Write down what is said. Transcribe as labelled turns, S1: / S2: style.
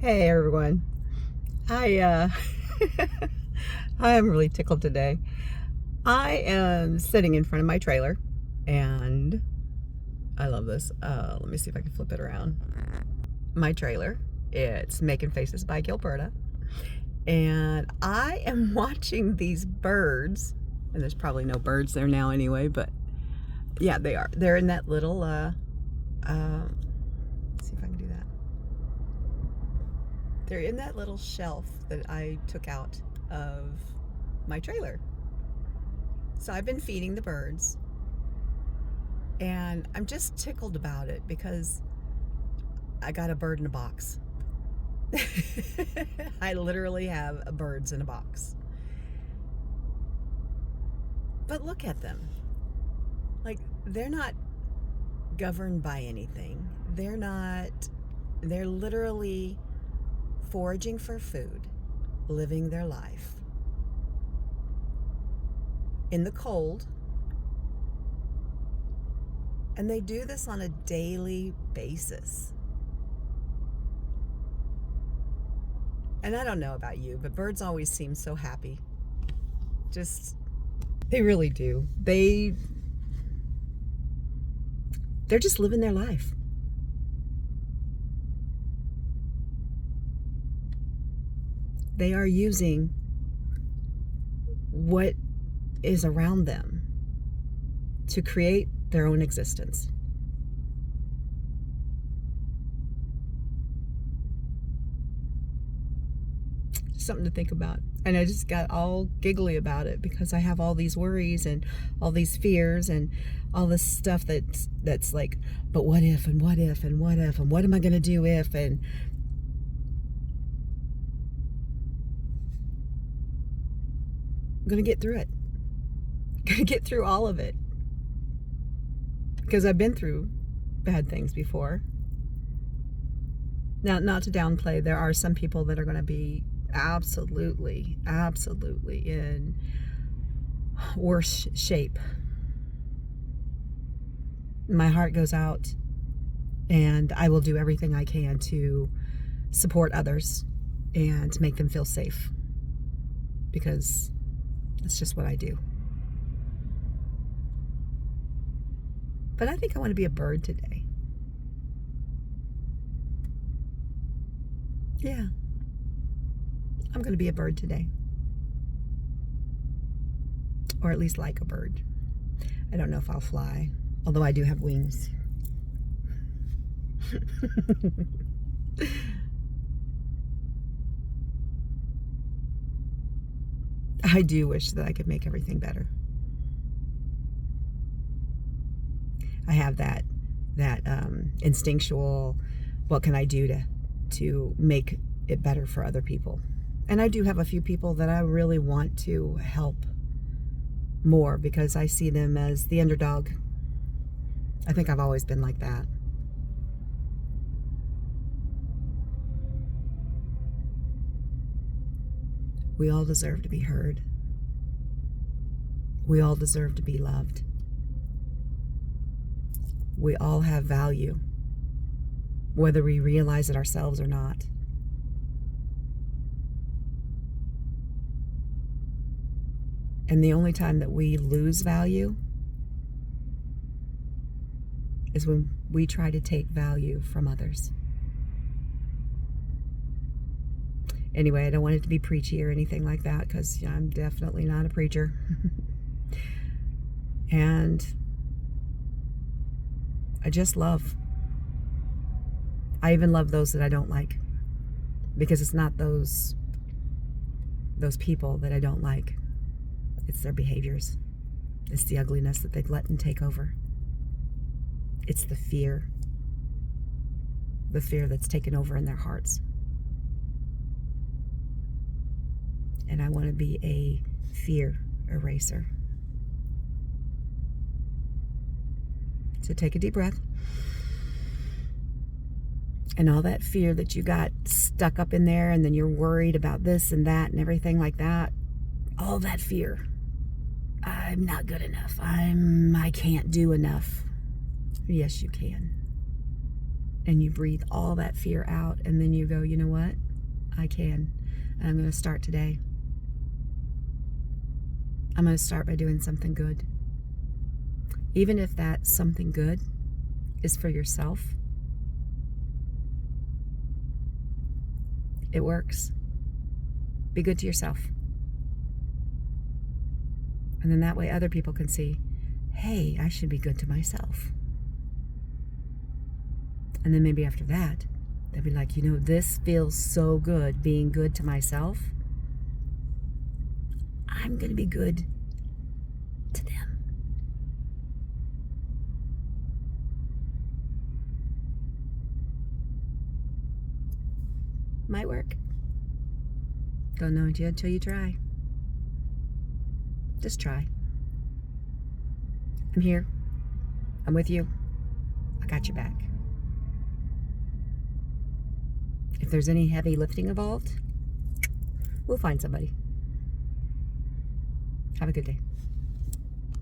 S1: Hey everyone. I I am really tickled today. I am sitting in front of my trailer and I love this. Let me see if I can flip it around. My trailer. It's Making Faces by Gilberta. And I am watching these birds, and there's probably no birds there now anyway, but yeah, they are. They're in that little let's see if I can do that. They're in that little shelf that I took out of my trailer. So I've been feeding the birds, and I'm just tickled about it because I got a bird in a box. I literally have birds in a box. But look at them. Like, they're not governed by anything. They're literally foraging for food, living their life in the cold. And they do this on a daily basis. And I don't know about you, but birds always seem so happy. They really do. They're just living their life. They are using what is around them to create their own existence. Something to think about. And I just got all giggly about it because I have all these worries and all these fears and all this stuff that's like, but what if and what if and what if and what am I going to do if, and I'm going to get through it. I'm going to get through all of it because I've been through bad things before. Now, not to downplay, there are some people that are going to be absolutely in worse shape. My heart goes out, and I will do everything I can to support others and to make them feel safe, because that's just what I do. But I think I want to be a bird today. Yeah. I'm going to be a bird today. Or at least like a bird. I don't know if I'll fly, although I do have wings. I do wish that I could make everything better. I have that instinctual, what can I do to make it better for other people? And I do have a few people that I really want to help more because I see them as the underdog. I think I've always been like that. We all deserve to be heard. We all deserve to be loved. We all have value, whether we realize it ourselves or not. And the only time that we lose value is when we try to take value from others. Anyway, I don't want it to be preachy or anything like that, because I'm definitely not a preacher. And I just love. I even love those that I don't like, because it's not those people that I don't like. It's their behaviors. It's the ugliness that they've let them take over. It's the fear that's taken over in their hearts. And I want to be a fear eraser. So take a deep breath. And all that fear that you got stuck up in there, and then you're worried about this and that and everything like that, all that fear. I'm not good enough. I can't do enough. Yes, you can. and you breathe all that fear out, and then you go, you know what? I can. And I'm going to start today. I'm going to start by doing something good. Even if that something good is for yourself, it works. Be good to yourself. And then that way other people can see, hey, I should be good to myself. And then maybe after that, they'll be like, you know, this feels so good being good to myself. I'm going to be good to them. Might work. Don't know it yet until you try. Just try. I'm here. I'm with you. I got your back. If there's any heavy lifting involved, we'll find somebody. Have a good day.